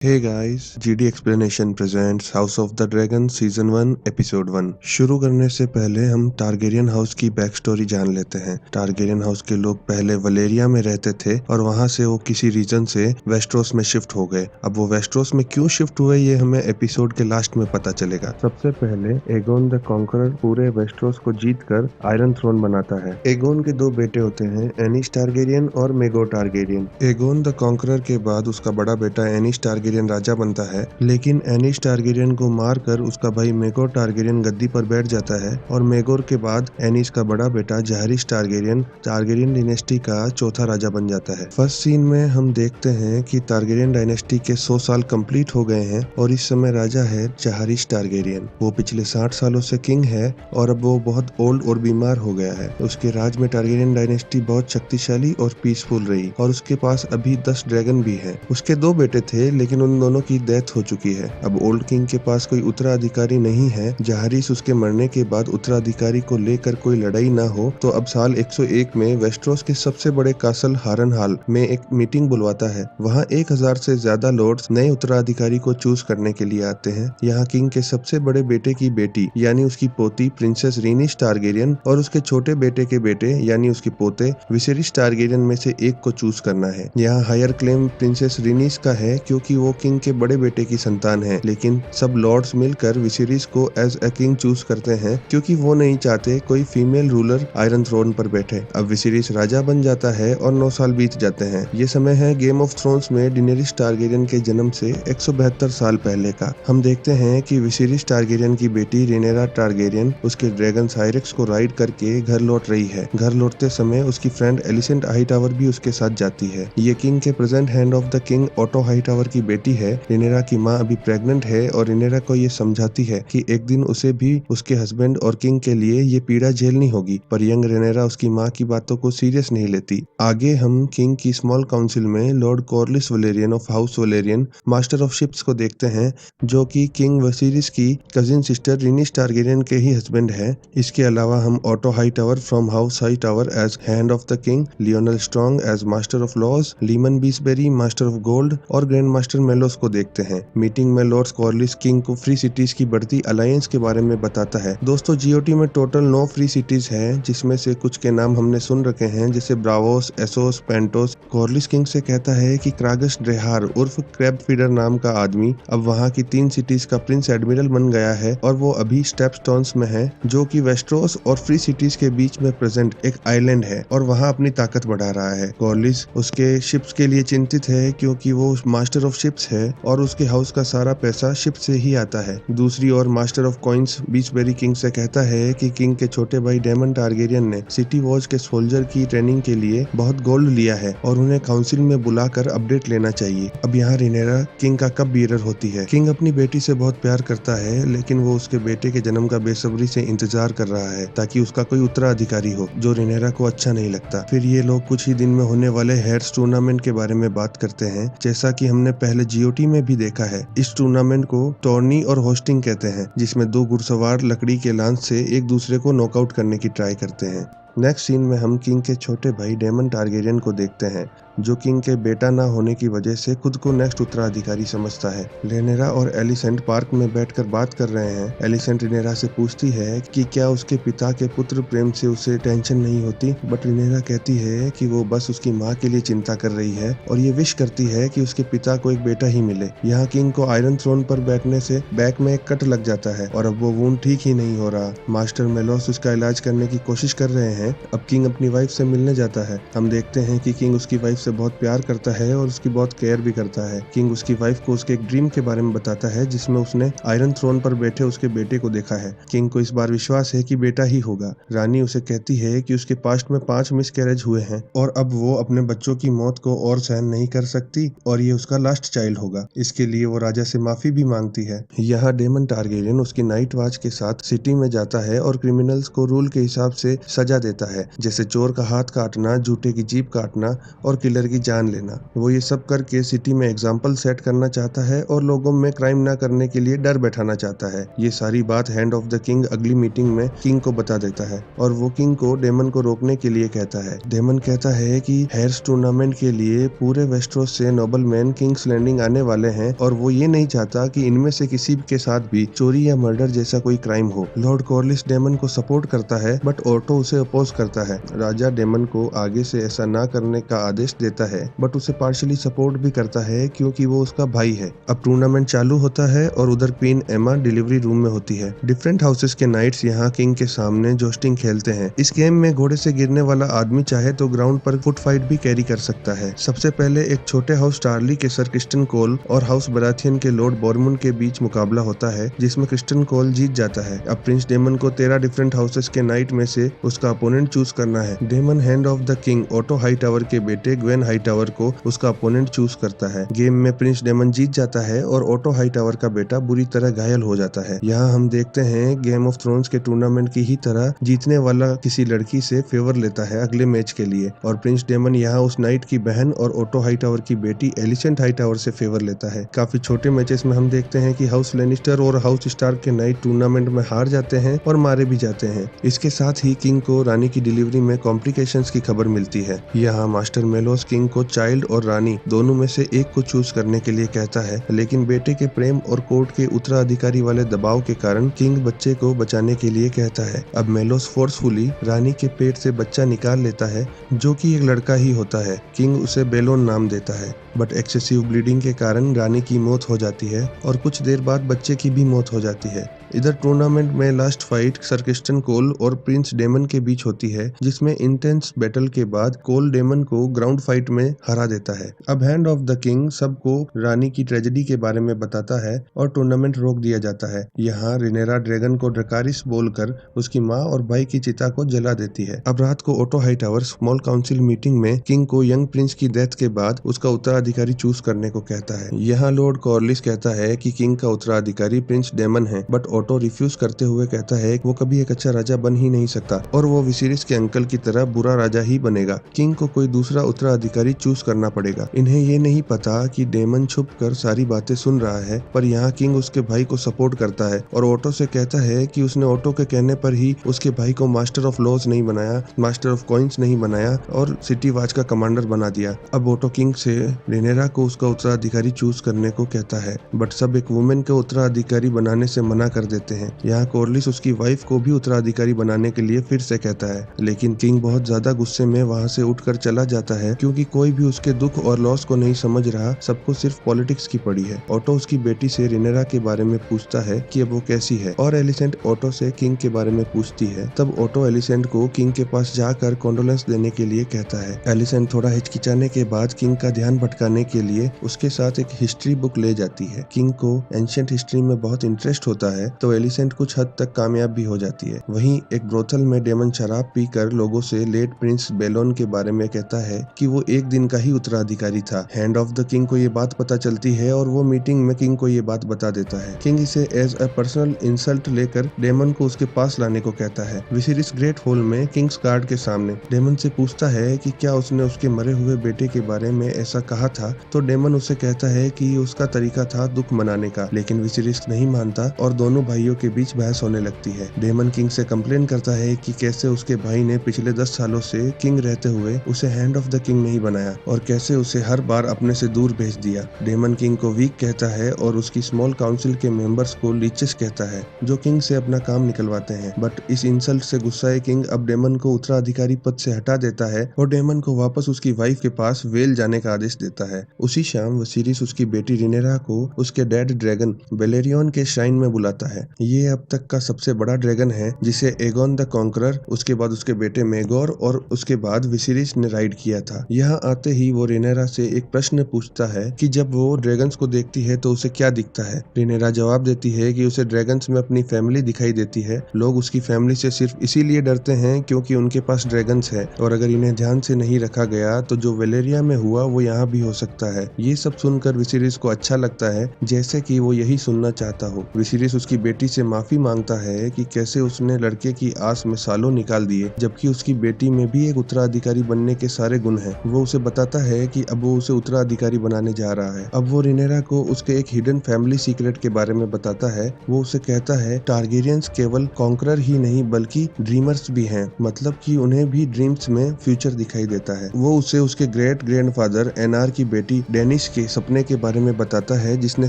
Hey guys, GD explanation presents House of the Dragon season 1 episode 1। शुरू करने से पहले हम टारगेरियन हाउस की बैक स्टोरी जान लेते हैं। टारगेरियन हाउस के लोग पहले वलेरिया में रहते थे और वहां से वो किसी रीजन से वेस्टरोस में शिफ्ट हो गए। अब वो वेस्टरोस में क्यों शिफ्ट हुए ये हमें एपिसोड के लास्ट में पता चलेगा। सबसे पहले एगोन द कॉन्करर पूरे वेस्टरोस को जीत कर आयरन थ्रोन बनाता है। एगोन के दो बेटे होते हैं, एनिस टारगेरियन और मेगो टारगेरियन। एगोन द कॉन्करर के बाद उसका बड़ा बेटा एनिस टारगेरियन राजा बनता है, लेकिन एनिस टारगेरियन को मारकर उसका भाई मेगोर टारगेरियन गद्दी पर बैठ जाता है और मेगोर के बाद एनिस का बड़ा बेटा जाहरिस टारगेरियन टारगेरियन डायनेस्टी का चौथा राजा बन जाता है। फर्स्ट सीन में हम देखते हैं कि टारगेरियन डायनेस्टी के 100 साल कंप्लीट हो गए हैं और इस समय राजा है जाहरिस टारगेरियन। वो पिछले 60 सालों से किंग है और अब वो बहुत ओल्ड और बीमार हो गया है। उसके राज में टारगेरियन डायनेस्टी बहुत शक्तिशाली और पीसफुल रही और उसके पास अभी 10 ड्रैगन भी है। उसके दो बेटे थे, लेकिन उन दोनों की डेथ हो चुकी है। अब ओल्ड किंग के पास कोई उत्तराधिकारी नहीं है। जाहरिस उसके मरने के बाद उत्तराधिकारी को लेकर कोई लड़ाई ना हो तो अब साल 101 में वेस्टरोस के सबसे बड़े कासल हारनहाल में एक मीटिंग बुलवाता है। वहाँ 1000 से ज्यादा लॉर्ड्स नए उत्तराधिकारी को चूज करने के लिए आते हैं। यहाँ किंग के सबसे बड़े बेटे की बेटी यानी उसकी पोती प्रिंसेस रीनिस टारगेरियन और उसके छोटे बेटे के बेटे यानी उसके पोते विसेरिस टारगेरियन में से एक को चूज करना है। यहाँ हायर क्लेम प्रिंसेस रीनिस का है क्योंकि वो किंग के बड़े बेटे की संतान है, लेकिन सब लॉर्ड्स मिलकर विसेरिस को एज ए किंग चूज करते हैं क्योंकि वो नहीं चाहते कोई फीमेल रूलर आयरन थ्रोन पर बैठे। अब विसेरिस राजा बन जाता है और 9 साल बीत जाते हैं। ये समय है गेम ऑफ थ्रोन्स में डेनेरिस टारगेरियन के जन्म से 172 साल पहले का। हम देखते हैं कि विसेरिस टारगेरियन की बेटी रेनेरा टारगेरियन उसके ड्रैगन साइरेक्स को राइड करके घर लौट रही है। घर लौटते समय उसकी फ्रेंड एलिसेंट हाईटावर भी उसके साथ जाती है। ये किंग के present hand of the king Otto Hightower की बेटी है। रेनेरा की माँ अभी प्रेग्नेंट है और रेनेरा को ये समझाती है कि एक दिन उसे भी उसके हस्बैंड और किंग के लिए ये पीड़ा झेलनी होगी, पर यंग रेनेरा उसकी माँ की बातों को सीरियस नहीं लेती। आगे हम किंग की स्मॉल काउंसिल में Lord Corlys Velaryon of House Velaryon master of ships को देखते हैं, जो कि किंग वसीरिस की कजिन सिस्टर रिनिस टारगेरियन के ही हस्बैंड है। इसके अलावा हम Otto Hightower from House Hightower as hand of the king, Lyonel Strong as master of laws, Lyman Beesbury master of gold और ग्रैंड मास्टर मेलोस को देखते हैं। मीटिंग में लॉर्ड कॉर्लिस किंग को फ्री सिटीज की बढ़ती अलायंस के बारे में बताता है। दोस्तों, जीओटी में टोटल 9 फ्री सिटीज हैं, जिसमें से कुछ के नाम हमने सुन रखे हैं, जैसे ब्रावोस, एसोस, पेंटोस। कॉर्लिस किंग से कहता है कि क्रागस ड्रेहार उर्फ क्रैब फीडर नाम का आदमी अब वहाँ की 3 सिटीज का प्रिंस एडमिरल बन गया है और वो अभी स्टेपस्टोन्स में है, जो कि वेस्टरोस और फ्री सिटीज के बीच में प्रेजेंट एक आइलैंड है और वहाँ अपनी ताकत बढ़ा रहा है। कॉर्लिस उसके शिप्स के लिए चिंतित है क्योंकि वो मास्टर ऑफ शिप्स है और उसके हाउस का सारा पैसा शिप से ही आता है। दूसरी ओर मास्टर ऑफ कॉइन्स बीसबेरी किंग से कहता है कि किंग के छोटे भाई डेमन टारगेरियन ने सिटी वॉच के सोल्जर की ट्रेनिंग के लिए बहुत गोल्ड लिया है और उन्हें काउंसिल में बुलाकर अपडेट लेना चाहिए। अब यहाँ रिनेरा किंग का कब बीरर होती है। किंग अपनी बेटी से बहुत प्यार करता है, लेकिन वो उसके बेटे के जन्म का बेसब्री से इंतजार कर रहा है ताकि उसका कोई उत्तराधिकारी हो, जो रिनेरा को अच्छा नहीं लगता। फिर ये लोग कुछ ही दिन में होने वाले हेयर्स टूर्नामेंट के बारे में बात करते हैं, जैसा कि हमने पहले जीओटी में भी देखा है। इस टूर्नामेंट को टॉर्नी और होस्टिंग कहते हैं, जिसमें 2 घुड़सवार लकड़ी के लांस से एक दूसरे को नॉकआउट करने की ट्राई करते हैं। नेक्स्ट सीन में हम किंग के छोटे भाई डेमन टारगेरियन को देखते हैं, जो किंग के बेटा ना होने की वजह से खुद को नेक्स्ट उत्तराधिकारी समझता है। रेनेरा और एलिसेंट पार्क में बैठकर बात कर रहे हैं। एलिसेंट रिनेरा से पूछती है कि क्या उसके पिता के पुत्र प्रेम से उसे टेंशन नहीं होती, बट रिनेरा कहती है कि वो बस उसकी माँ के लिए चिंता कर रही है और ये विश करती है कि उसके पिता को एक बेटा ही मिले। यहाँ किंग को आयरन थ्रोन पर बैठने से बैक में एक कट लग जाता है और अब वो वुंड ठीक ही नहीं हो रहा। मास्टर मेलोस उसका इलाज करने की कोशिश कर रहे हैं। अब किंग अपनी वाइफ से मिलने जाता है। हम देखते हैं कि किंग उसकी वाइफ से बहुत प्यार करता है और उसकी बहुत केयर भी करता है। किंग उसकी वाइफ को उसके एक ड्रीम के बारे में बताता है, जिसमें उसने आयरन थ्रोन पर बैठे उसके बेटे को देखा है। किंग को इस बार विश्वास है कि बेटा ही होगा। रानी उसे कहती है कि उसके पास्ट में 5 मिसकैरेज हुए हैं और अब वो अपने बच्चों की मौत को और सहन नहीं कर सकती और ये उसका लास्ट चाइल्ड होगा। इसके लिए वो राजा से माफी भी मांगती है। यहाँ डेमन टारगेरियन उसकी नाइट वॉच के साथ सिटी में जाता है और क्रिमिनल्स को रूल के हिसाब से सजा देता है, जैसे चोर का हाथ काटना, जूते की जीभ काटना और किलर की जान लेना। वो ये सब करके सिटी में एग्जाम्पल सेट करना चाहता है और लोगों में क्राइम ना करने के लिए डर बैठाना चाहता है। ये सारी बात हैंड ऑफ द किंग अगली मीटिंग में किंग को बता देता है और वो किंग को डेमन को रोकने के लिए कहता है। डेमन कहता है कि हेयर्स टूर्नामेंट के लिए पूरे वेस्टरोस से नोबलमैन किंग्स लैंडिंग आने वाले हैं और वो ये नहीं चाहता कि इनमें से किसी के साथ भी चोरी या मर्डर जैसा कोई क्राइम हो। लॉर्ड कॉर्लिस डेमन को सपोर्ट करता है बट ऑटो उसे अपोज करता है। राजा डेमन को आगे से ऐसा ना करने का आदेश देता है बट उसे पार्शियली सपोर्ट भी करता है क्योंकि वो उसका भाई है। अब टूर्नामेंट चालू होता है और उधर क्वीन एमा डिलीवरी रूम में होती है। डिफरेंट हाउसेस के नाइट्स यहाँ किंग के सामने जोस्टिंग खेलते हैं। इस गेम में घोड़े से गिरने वाला आदमी चाहे तो ग्राउंड पर फुट फाइट भी कैरी कर सकता है। सबसे पहले एक छोटे हाउस स्टारली के सर क्रिस्टन कोल और हाउस बराथियन के लॉर्ड बॉर्मुन के बीच मुकाबला होता है जिसमें क्रिस्टन कोल जीत जाता है। अब प्रिंस डेमन को 13 डिफरेंट हाउसेस के नाइट में से उसका अपोनेंट चूज करना है। Daemon hand of the king Otto Hightower के बेटे ग्वेन हाईटावर को उसका अपोनेंट चूज करता है। गेम में प्रिंस डेमन जीत जाता है और ऑटो हाईटावर का बेटा बुरी तरह घायल हो जाता है। यहाँ हम देखते हैं गेम ऑफ थ्रोन्स के टूर्नामेंट की ही तरह जीतने वाला किसी लड़की से फेवर लेता है अगले मैच के लिए और प्रिंस डेमन यहाँ उस नाइट की बहन और ऑटो हाईटावर की बेटी एलिसेंट हाईटावर से फेवर लेता है। काफी छोटे मैचेस में हम देखते हैं कि हाउस लेनिस्टर और हाउस स्टार्क के नाइट टूर्नामेंट में हार जाते हैं और मारे भी जाते हैं। इसके साथ ही किंग को रानी की डिलीवरी में कॉम्प्लिकेशंस की खबर मिलती है। यहाँ मास्टर मेलोस किंग को चाइल्ड और रानी दोनों में से एक को चूज करने के लिए कहता है, लेकिन बेटे के प्रेम और कोर्ट के उत्तराधिकारी वाले दबाव के कारण किंग बच्चे को बचाने के लिए कहता है। अब मेलोस फोर्सफुली रानी के पेट से बच्चा निकाल लेता है जो कि एक लड़का ही होता है। किंग उसे बेलोन नाम देता है बट एक्सेसिव ब्लीडिंग के कारण रानी की मौत हो जाती है और कुछ देर बाद बच्चे की भी मौत हो जाती है। इधर टूर्नामेंट में लास्ट फाइट सर क्रिस्टन कोल और प्रिंस डेमन के बीच होती है जिसमें इंटेंस बैटल के बाद कोल डेमन को ग्राउंड फाइट में हरा देता है। अब हैंड ऑफ द किंग सबको रानी की ट्रेजेडी के बारे में बताता है और टूर्नामेंट रोक दिया जाता है। यहाँ रिनेरा ड्रैगन को ड्रकारिस बोलकर उसकी माँ और भाई की चिता को जला देती है। अब रात को auto Hightower small council meeting में किंग को यंग प्रिंस की डेथ के बाद उसका उत्तराधिकारी चूज करने को कहता है। यहाँ लॉर्ड कॉर्लिस कहता है कि किंग का उत्तराधिकारी प्रिंस डेमन है बट ऑटो रिफ्यूज करते हुए कहता है कि वो कभी एक अच्छा राजा बन ही नहीं सकता और वो विसिरिस के अंकल की तरह बुरा राजा ही बनेगा। किंग को कोई दूसरा उत्तराधिकारी चूज करना पड़ेगा। इन्हें ये नहीं पता कि डेमन छुप कर सारी बातें सुन रहा है पर यहाँ किंग उसके भाई को सपोर्ट करता है और ऑटो से कहता है कि उसने ऑटो के कहने पर ही उसके भाई को मास्टर ऑफ लॉज नहीं बनाया, मास्टर ऑफ कॉइन्स नहीं बनाया और सिटी वॉच का कमांडर बना दिया। अब ऑटो किंग से रिनेरा को उसका उत्तराधिकारी चूज करने को कहता है बट सब एक वुमेन को उत्तराधिकारी बनाने से मना कर देते हैं। यहाँ कॉर्लिस उसकी वाइफ को भी उत्तराधिकारी बनाने के लिए फिर से कहता है लेकिन किंग बहुत ज्यादा गुस्से में वहाँ से उठकर चला जाता है क्योंकि कोई भी उसके दुख और लॉस को नहीं समझ रहा, सबको सिर्फ पॉलिटिक्स की पड़ी है। ऑटो उसकी बेटी से रिनेरा के बारे में पूछता है कि अब वो कैसी है और एलिसेंट ऑटो से किंग के बारे में पूछती है। तब ऑटो एलिसेंट को किंग के पास जाकर कॉन्डोलेंस देने के लिए कहता है। एलिसेंट थोड़ा हिचकिचाने के बाद किंग का ध्यान भटकाने के लिए उसके साथ एक हिस्ट्री बुक ले जाती है। किंग को एंशिएंट हिस्ट्री में बहुत इंटरेस्ट होता है तो एलिसेंट कुछ हद तक कामयाब भी हो जाती है। वहीं एक ब्रोथल में डेमन शराब पीकर लोगों से लेट प्रिंस बेलोन के बारे में कहता है कि वो एक दिन का ही उत्तराधिकारी था। हैंड ऑफ द किंग को ये बात पता चलती है और वो मीटिंग में किंग को ये बात बता देता है। किंग इसे एज अ पर्सनल इंसल्ट लेकर डेमन को उसके पास लाने को कहता है। विसिरिस ग्रेट हॉल में किंग्स गार्ड के सामने डेमन से पूछता है कि क्या उसने उसके मरे हुए बेटे के बारे में ऐसा कहा था तो डेमन उसे कहता है कि उसका तरीका था दुख मनाने का, लेकिन विसिरिस नहीं मानता और दोनों भाइयों के बीच बहस होने लगती है। डेमन किंग से कंप्लेन करता है कि कैसे उसके भाई ने पिछले 10 सालों से किंग रहते हुए उसे हैंड ऑफ द किंग नहीं बनाया और कैसे उसे हर बार अपने से दूर भेज दिया। डेमन किंग को वीक कहता है और उसकी स्मॉल काउंसिल के मेंबर्स को लीचेस कहता है जो किंग से अपना काम निकलवाते हैं। बट इस इंसल्ट से गुस्साए किंग अब डेमन को उत्तराधिकारी पद से हटा देता है और डेमन को वापस उसकी वाइफ के पास वेल जाने का आदेश देता है। उसी शाम विसिरिस उसकी बेटी रिनेरा को उसके डैड ड्रैगन बेलेरियन के श्राइन में बुलाता है। ये अब तक का सबसे बड़ा ड्रैगन है जिसे एगोन द कॉन्करर, उसके बाद उसके बेटे मेगोर और उसके बाद विसिरिस ने राइड किया था। यहाँ आते ही वो रिनेरा से एक प्रश्न पूछता है कि जब वो ड्रैगन्स को देखती है तो उसे क्या दिखता है। रिनेरा जवाब देती है कि उसे ड्रैगन्स में अपनी फैमिली दिखाई देती है। लोग उसकी फैमिली से सिर्फ इसीलिए डरते हैं क्योंकि उनके पास ड्रैगन्स है और अगर इन्हें ध्यान से नहीं रखा गया तो जो वेलेरिया में हुआ वो यहाँ भी हो सकता है। ये सब सुनकर विसिरिस को अच्छा लगता है जैसे कि वो यही सुनना चाहता हो। विसिरिस उसकी बेटी से माफी मांगता है कि कैसे उसने लड़के की आस में सालों निकाल डाल दिए, जबकि उसकी बेटी में भी एक उत्तराधिकारी बनने के सारे गुण हैं। वो उसे बताता है कि अब वो उसे उत्तराधिकारी बनाने जा रहा है। अब वो रिनेरा को उसके एक हिडन फैमिली सीक्रेट के बारे में बताता है। वो उसे कहता है टारगेरियंस केवल कॉन्करर ही नहीं बल्कि ड्रीमर्स भी हैं, मतलब कि उन्हें भी ड्रीम्स में फ्यूचर दिखाई देता है। वो उसे उसके ग्रेट ग्रैंडफादर एनार की बेटी डेनिस के सपने के बारे में बताता है, जिसने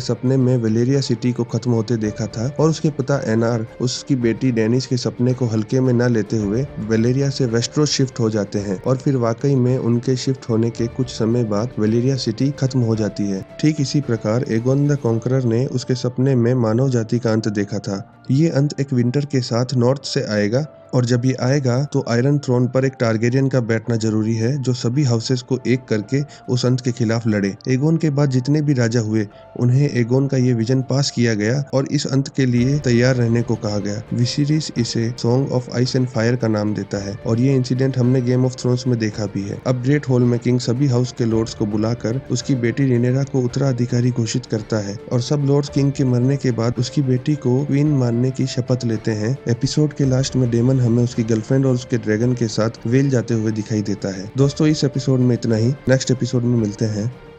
सपने में वेलेरिया सिटी को खत्म होते देखा था, और उसके पिता एनार उसकी बेटी डेनिस के सपने को हल्के में न लेते हुए वेलेरिया से वेस्ट्रोस शिफ्ट हो जाते हैं। और फिर वाकई में उनके शिफ्ट होने के कुछ समय बाद वेलेरिया सिटी खत्म हो जाती है। ठीक इसी प्रकार एगोन द कॉन्करर ने उसके सपने में मानव जाति का अंत देखा था। ये अंत एक विंटर के साथ नॉर्थ से आएगा, और जब ये आएगा तो आयरन थ्रोन पर एक टारगेरियन का बैठना जरूरी है जो सभी हाउसेस को एक करके उस अंत के खिलाफ लड़े। एगोन के बाद जितने भी राजा हुए उन्हें एगोन का ये विजन पास किया गया और इस अंत के लिए तैयार रहने को कहा गया। विसिरिस इसे song of ice and fire का नाम देता है, और ये इंसिडेंट हमने गेम ऑफ थ्रोन्स में देखा भी है। अब ग्रेट हॉल में किंग सभी हाउस के लॉर्ड्स को बुलाकर उसकी बेटी रिनेरा को उत्तराधिकारी घोषित करता है, और सब लॉर्ड्स किंग के मरने के बाद उसकी बेटी को क्वीन मानने की शपथ लेते हैं। एपिसोड के लास्ट में डेमन हमें उसकी गर्लफ्रेंड और उसके ड्रैगन के साथ वेल जाते हुए दिखाई देता है। दोस्तों, इस एपिसोड में इतना ही। नेक्स्ट एपिसोड में मिलते हैं।